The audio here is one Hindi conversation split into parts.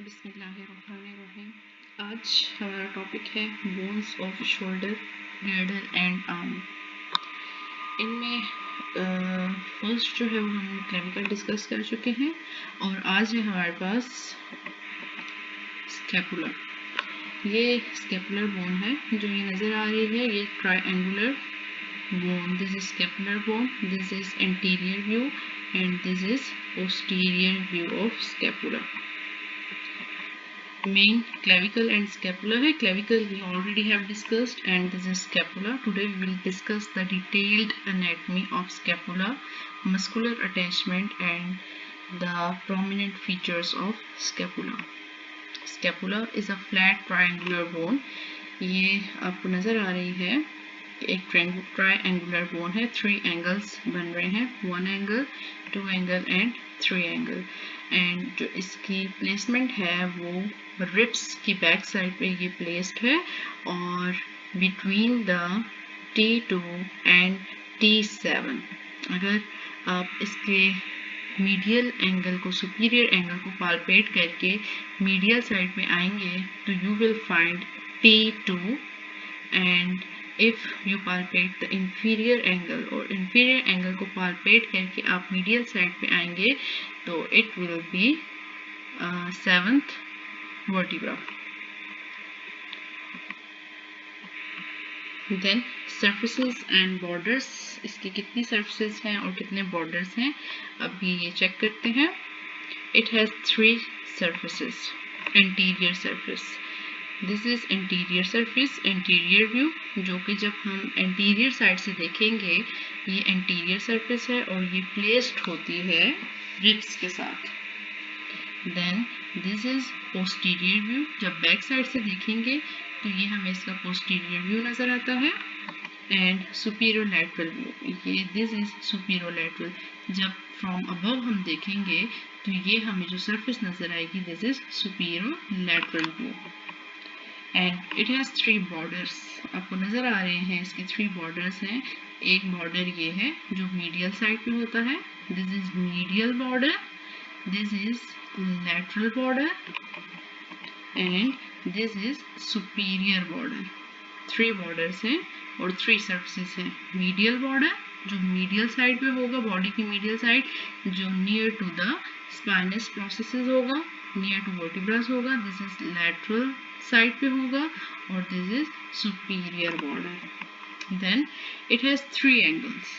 बिस्मिल्लाहिर्रहमानिर्रहीम। आज हमारा टॉपिक है bones off shoulder, गिर्डल and arm. इनमें फर्स्ट जो है वो हम क्लेविकल डिस्कस कर चुके हैं और आज है हमारे पास स्कैपुला। ये स्कैपुलर बोन है जो ये नज़र आ रही है, ये triangular bone. This is scapular bone, this is anterior view and this is posterior view of scapula. Main clavicle and scapula है. Clavicle we already have discussed and this is scapula. Today we will discuss the detailed anatomy of scapula, muscular attachment and the prominent features of scapula. Scapula is a flat triangular bone. ये आपको नज़र आ रही है, एक ट्रायंगुलर बोन है, 3 एंगल्स बन रहे हैं, 1 angle, 2 angle and 3 angle. And जो इसकी प्लेसमेंट है वो रिब्स की बैक साइड पे ये प्लेस्ड है और between the T2 and T7। अगर आप इसके मीडियल एंगल को, सुपीरियर एंगल को पालपेट करके मीडियल साइड पे आएंगे तो you will find T2 and if you palpate the inferior angle और inferior angle को palpate करके आप medial side पे आएंगे तो it will be 7th vertebra. Then surfaces and borders, इसकी कितनी surfaces हैं और कितने borders हैं अभी ये check करते हैं. It has 3 surfaces. Anterior surface, this is interior surface, interior view, जो कि जब हम इंटीरियर साइड से देखेंगे ये इंटीरियर सरफेस है और ये प्लेस्ड होती है रिब्स के साथ. Then this is posterior view, जब बैक साइड से देखेंगे तो ये हमें इसका पोस्टीरियर व्यू नज़र आता है. एंड सुपीरियोलैटरल व्यू, ये दिस इज सुपीरियोलैटरल, जब फ्रॉम अबव हम देखेंगे तो ये हमें जो सरफेस नज़र आएगी this is superolateral view. And it has 3 borders, आपको नज़र आ रहे हैं इसके 3 बॉर्डर्स हैं. एक बॉर्डर ये है जो मीडियल साइड पे होता है, this is medial border, this is lateral border and this is superior border. 3 borders हैं और 3 सर्फेसेस हैं. मीडियल बॉर्डर जो मीडियल साइड पे होगा, बॉडी की मीडियल साइड जो near to the spinous processes होगा, नियर टू वर्टिब्रास होगा, दिस इज लैटरल साइड पे होगा और this is superior border. Then it has 3 angles.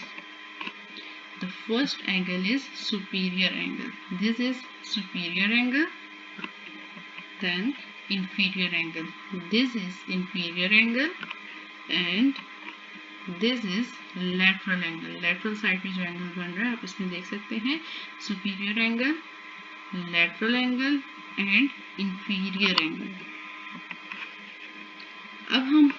The first angle is superior angle, this is superior angle. Then inferior angle, this is inferior angle and this is lateral angle. lateral side पे जो एंगल बन रहा है आप इसमें देख सकते हैं, superior angle, lateral angle and inferior angle. अब हम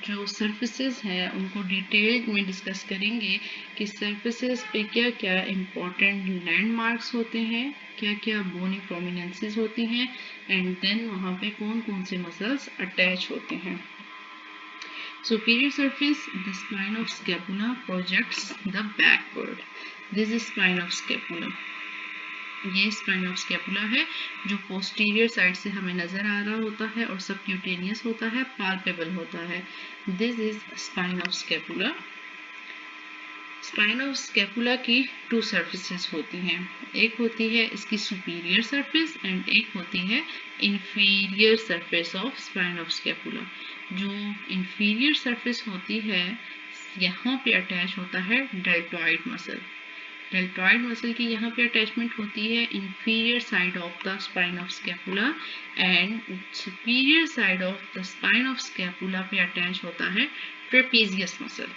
जो सर्फेसेस हैं उनको डिटेल में डिस्कस करेंगे कि सर्फेसेस पे क्या क्या इम्पोर्टेंट लैंडमार्क्स होते हैं, क्या क्या बोनी प्रोमिनेंसेस होती हैं एंड देन वहाँ पे कौन कौन से मसल्स अटैच होते हैं. Superior surface, the spine of scapula projects the backward, this is spine of scapula. ये स्पाइन ऑफ स्कैपुला है जो पोस्टीरियर साइड से हमें नज़र आ रहा होता है और सबक्यूटेनियस होता है, पाल्पेबल होता है. This is spine of scapula. Spine of scapula की 2 सर्फेसेस होती हैं, एक होती है इसकी सुपीरियर सरफेस एंड एक होती है inferior surface of spine of scapula. जो इंफीरियर सरफेस होती है यहाँ पे अटैच होता है डेल्टॉइड मसल. डेल्टॉइड मसल की यहाँ पे अटैचमेंट होती है inferior side of the spine of scapula and superior side of the spine of scapula पे अटैच होता है trapezius muscle.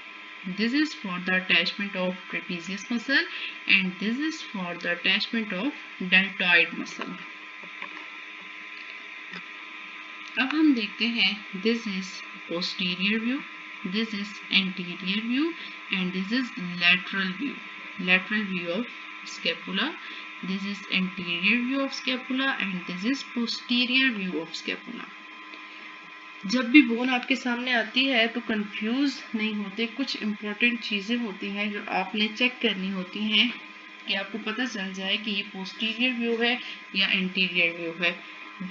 This is for the attachment of trapezius muscle and this is for the attachment of deltoid muscle. अब हम देखते हैं, this is posterior view, this is anterior view and this is lateral view. Lateral view of scapula, this is anterior view of scapula and this is posterior view of scapula. जब भी बोन आपके सामने आती है तो कंफ्यूज नहीं होते, कुछ इम्पोर्टेंट चीज़ें होती हैं जो आपने चेक करनी होती हैं कि आपको पता चल जाए कि ये पोस्टीरियर व्यू है या एंटीरियर व्यू है.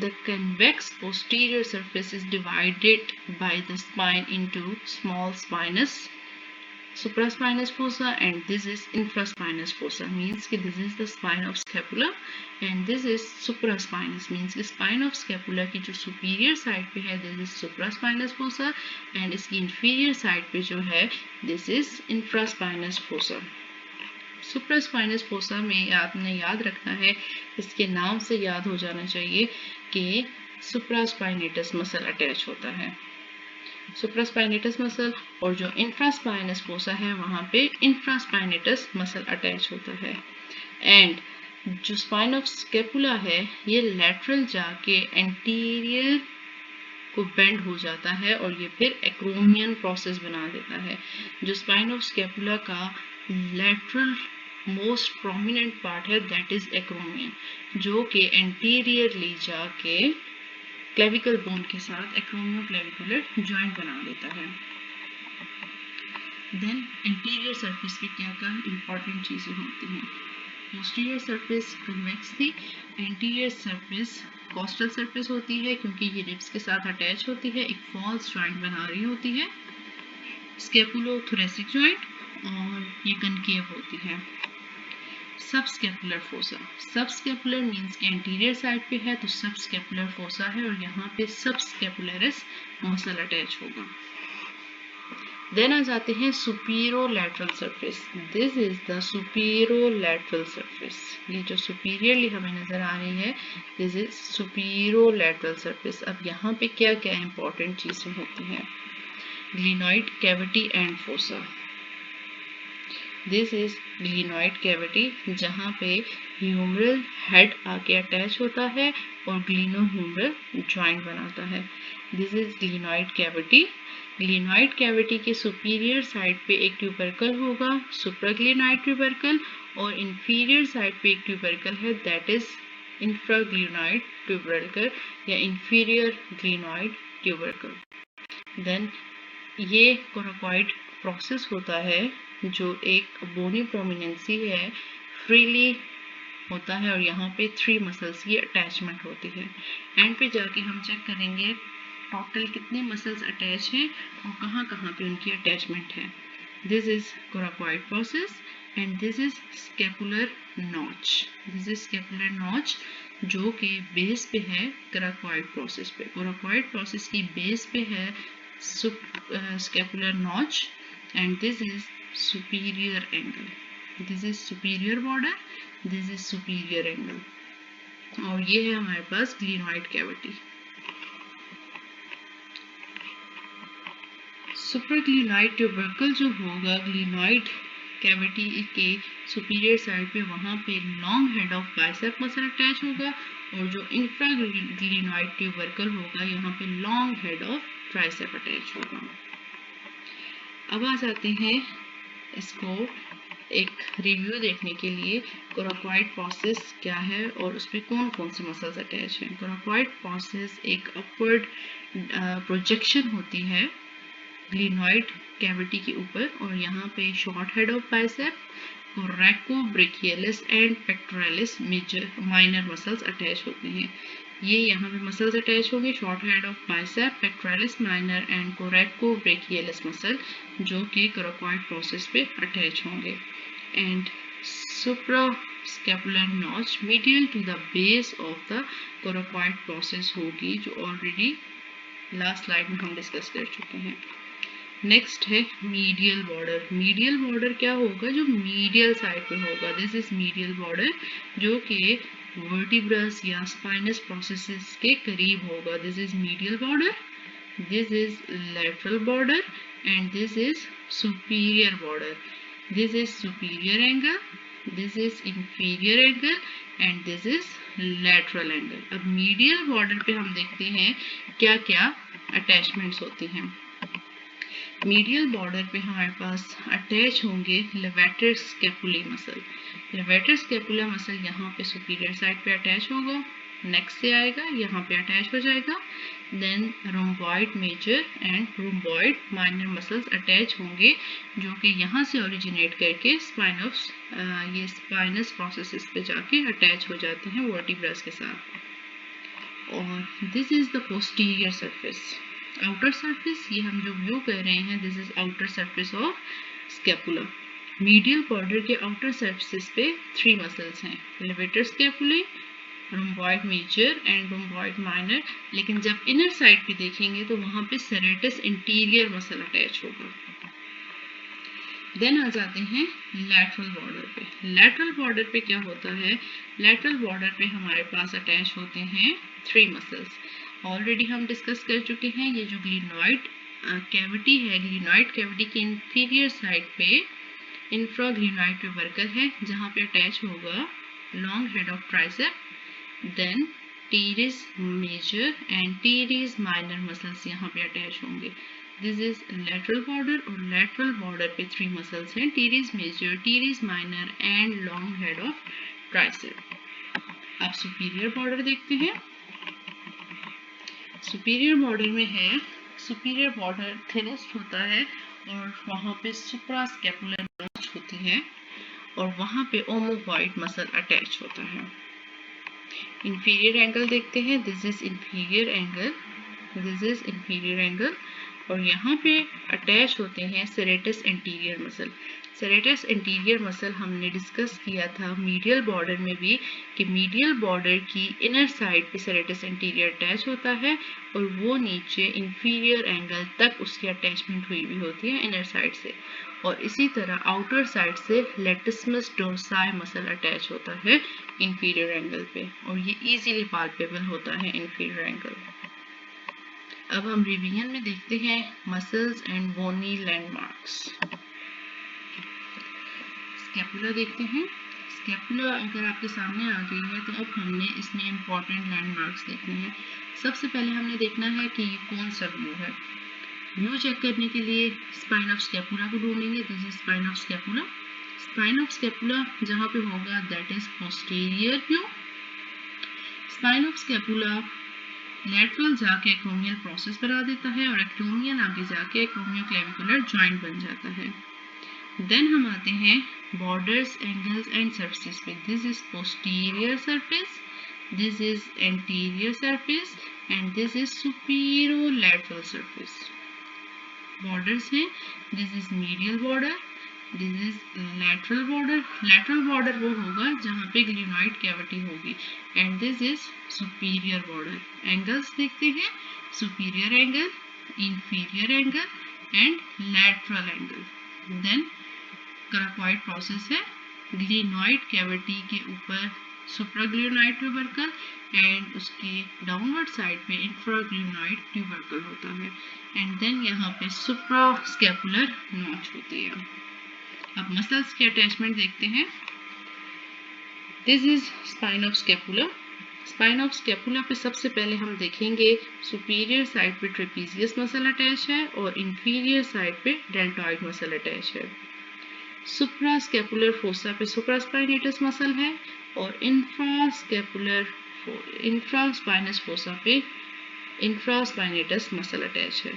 The convex posterior surface is divided by the spine into small spinous, supraspinous fossa, and this is infraspinous fossa. Means कि this is the spine of scapula and this is supraspinous. Means कि spine of scapula की जो superior side पे है this is supraspinous fossa and इसकी inferior side पे जो है this is infraspinous fossa. Supraspinous fossa में आपने याद रखना है, इसके नाम से याद हो जाना चाहिए कि सुप्रास्पाइनेटस मसल अटैच होता है. सुप्रास्पाइनेटस मसल और जो इंफ्रास्पाइनस फोसा है वहां पे इंफ्रास्पाइनेटस मसल अटैच होता है. एंड जो स्पाइन ऑफ स्केपुला है ये लैटरल जाके एंटीरियर को बेंड हो जाता है और ये फिर एक्रोमियन प्रोसेस बना देता है. जो स्पाइन ऑफ स्केपुला का लैटरल मोस्ट प्रोमिनेंट पार्ट है दैट इज एक्रोमियन, जो कि एंटीरियरली जाके क्लेविकल बोन के साथ एक्रोमियो क्लेविकुलर जॉइंट बना देता है. देन इंटीरियर सरफेस पे क्या क्या इंपॉर्टेंट चीजें होती हैं. पोस्टीरियर सरफेस कन्वेक्स थी, एंटीरियर सरफेस कोस्टल सरफेस होती है क्योंकि ये रिब्स के साथ अटैच होती है, एक फॉल्स जॉइंट बना रही होती है, स्केपुलो थोरेसिक जॉइंट, और ये कनकेव होती है. सब स्केपुलर फोसा, सब स्केपुलर मीन्स कि एंटीरियर साइड पे है तो सब स्केपुलर फोसा है और यहाँ पे सब स्केपुलरिस मसल अटैच होगा. देन आ जाते हैं superolateral surface. This is the superolateral surface. ये जो सुपीरियरली हमें नजर आ रही है दिस इज सुपीरोलैटरल सरफेस. अब यहाँ पे क्या क्या इंपॉर्टेंट चीजें होती हैं. Glenoid cavity and fossa. This is glenoid cavity जहाँ पे ह्यूमरल हेड आके अटैच होता है और ग्लिनो ह्यूमरल जॉइंट बनाता है. This is glenoid cavity. Glenoid cavity के सुपीरियर साइड पे एक ट्यूबरकल होगा, सुप्राग्लिनॉइड ट्यूबरकल, और इंफीरियर साइड पे एक ट्यूबरकल है दैट इज इंफ्राग्लिनॉइड ट्यूबरकल या इंफीरियर ग्लिनॉइड ट्यूबरकल. देन ये कोराकॉइड प्रोसेस होता है जो एक बोनी प्रोमिनेंसी है, फ्रीली होता है और यहाँ पे 3 मसल्स की अटैचमेंट होती है. एंड पे जाके हम चेक करेंगे टोटल कितने मसल्स अटैच हैं और कहाँ कहाँ पे उनकी अटैचमेंट है. This is coracoid process and this is scapular notch. This is scapular notch जो कि बेस पे है कोराकॉइड प्रोसेस पे. कोराकॉइड प्रोसेस की बेस पे है scapular notch and this is superior angle. This is superior border, this is superior angle. और ये है हमारे पास ग्लिनॉइड कैविटी. सुप्राग्लिनॉइड ट्यूबरकल जो होगा ग्लिनॉइड कैविटी के सुपीरियर साइड पे वहाँ पे long head of bicep muscle attach होगा और जो इंफ्राग्लिनॉइड ट्यूबरकल होगा यहाँ पे long head of tricep attach होगा. अब आ जाते हैं इसको एक रिव्यू देखने के लिए कोराकॉइड प्रोसेस क्या है और उसमें कौन कौन से मसल्स अटैच हैं. कोराकॉइड प्रोसेस एक अपवर्ड प्रोजेक्शन होती है ग्लिनॉइड कैविटी के ऊपर और यहाँ पे short head of bicep, coracobrachialis and pectoralis major minor muscles attach होती हैं. ये यहाँ पे मसल्स अटैच होंगे, short head of bicep, pectoralis minor and coracobrachialis muscle जो कि कोराकॉइड प्रोसेस पे अटैच होंगे. And suprascapular notch medial to the base of the coracoid process होगी जो ऑलरेडी लास्ट स्लाइड में हम डिस्कस कर चुके हैं. नेक्स्ट है मीडियल बॉर्डर. मीडियल बॉर्डर क्या होगा जो मीडियल साइड पे होगा. दिस इज मीडियल बॉर्डर जो कि वर्टिब्रस या स्पाइनस प्रोसेसेस के करीब होगा. This is medial border This is lateral border and this is superior border. This is superior angle, this is inferior angle and this is lateral angle. अब medial border पे हम देखते हैं क्या क्या attachments होती हैं. मीडियल बॉर्डर पे हमारे पास अटैच होंगे levator scapulae muscle. Levator scapula muscle यहाँ पे सुपीरियर साइड पे अटैच होगा, नेक्स्ट से आएगा, यहाँ पे अटैच हो जाएगा. Then rhomboid major and rhomboid minor muscles attach होंगे जो कि यहाँ से ओरिजिनेट करके ये स्पाइनस प्रोसेसेस पे जाके अटैच हो जाते हैं वर्टिब्रास के साथ. और this is the posterior surface. Outer surface, ये हम जो व्यू कर रहे हैं, this is outer surface of scapula. Medial border के आउटर सरफेस पे 3 मसल्स हैं, levator scapulae, rhomboid major and rhomboid minor. लेकिन जब इनर साइड पे देखेंगे तो वहाँ पे सेरेटस इंटीरियर मसल अटैच होगा. देन आ जाते हैं लैटरल बॉर्डर पे. लैटरल बॉर्डर पे क्या होता है? लैटरल बॉर्डर पे हमारे पास अटैच होते हैं 3 मसल्स. ऑलरेडी हम डिस्कस कर चुके हैं. ये जो ग्लिनॉइड कैविटी है, ग्लिनॉइड कैविटी के इंफीरियर साइड पे इंफ्राग्लिनॉइड ट्यूबरकल है जहाँ पे अटैच होगा long head of tricep. Then teres major and teres minor muscles यहाँ पे अटैच होंगे. दिस इज लेटरल बॉर्डर और लेटरल बॉर्डर पे 3 मसल्स हैं, teres major, teres minor and long head of tricep. अब सुपीरियर बॉर्डर देखते हैं. सुपीरियर बॉर्डर में है, सुपीरियर बॉर्डर थिनेस्ट होता है और वहाँ पे सुप्रास्कैपुलर नोच होती है और वहाँ पे ओमोवॉइड मसल अटैच होता है. इंफीरियर एंगल देखते हैं. This is inferior angle, this is inferior angle और यहाँ पे अटैच होते हैं serratus anterior muscle. Serratus anterior muscle हमने डिस्कस किया था मीडियल बॉर्डर में भी कि मीडियल बॉर्डर की इनर साइड पे सेरेटस एंटीरियर अटैच होता है और वो नीचे इंफीरियर एंगल तक उसकी अटैचमेंट हुई भी होती है इनर साइड से. और इसी तरह आउटर साइड से लेटिस्मस डोर्साई मसल अटैच होता है इंफीरियर एंगल पे और ये इजीली पाल्पेबल होता है इंफीरियर एंगल. अब हम रिवीजन में देखते हैं muscles and bony landmarks. Scapula देखते हैं. स्कैपुला अगर आपके सामने आ गई है तो अब हमने इसमें इंपॉर्टेंट लैंडमार्क्स देखने हैं. सबसे पहले हमने देखना है कि ये कौन सा व्यू है. व्यू चेक करने के लिए स्पाइन ऑफ स्कैपुला को ढूंढेंगे. This is spine of scapula. Spine of scapula जहाँ पे होगा that is posterior view. Spine of scapula lateral जाके एक्रोमियल प्रोसेस बना देता है और एक्रोमियल आगे जाके एक्रोमियोक्लेविकुलर जॉइंट बन जाता है. देन हम आते हैं बॉर्डर्स, एंगल्स एंड सरफेसेस पे. This is posterior surface, this is anterior surface and this is superior lateral surface. Borders हैं. This is medial border, this is lateral border. Lateral border वो होगा जहाँ पे ग्लिनॉइड कैविटी होगी and this is superior border. Angles देखते हैं. Superior angle, inferior angle and lateral angle. Then coracoid process है. ग्लिनॉइड कैविटी के ऊपर सुप्राग्लिनॉइड ट्यूबरकल एंड उसकी डाउनवर्ड साइड पे इंफ्राग्लिनॉइड ट्यूबरकल होता है एंड देन यहाँ पे सुप्रास्कैपुलर नॉच होती है. अब मसल्स के अटैचमेंट देखते हैं. This is spine of scapula. Spine of scapula पे सबसे पहले हम देखेंगे सुपीरियर साइड पे ट्रेपीजियस मसल अटैच है और इंफीरियर साइड पे डेल्टॉइड मसल अटैच है. सुप्रास्कैपुलर फोसा पे सुप्रास्पाइनेटस मसल है और इंफ्रास्पाइनस फोसा पे इंफ्रास्पाइनेटस मसल अटैच है.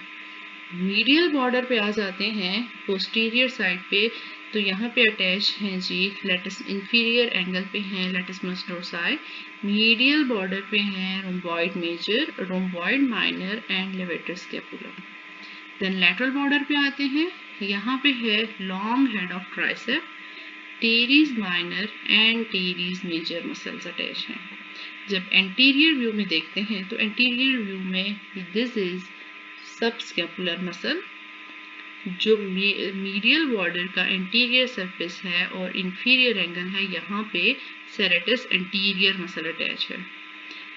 मीडियल बॉर्डर पे आ जाते हैं पोस्टीरियर साइड पे तो यहाँ पे अटैच हैं जी लेटिस. इंफीरियर एंगल पे हैं लेटिस्मस डोर्साई. मीडियल बॉर्डर पे हैं rhomboid major, rhomboid minor and levator scapula. Then lateral border पे आते हैं. यहाँ पे है long head of tricep, teres minor and teres major muscles attach हैं. जब एंटीरियर व्यू में देखते हैं तो एंटीरियर व्यू में दिस इज सबस्कैपुलर मसल जो मीडियल बॉर्डर का एंटीरियर सरफेस है और इंफीरियर एंगल है. यहाँ पे सेरेटस एंटीरियर मसल अटैच है.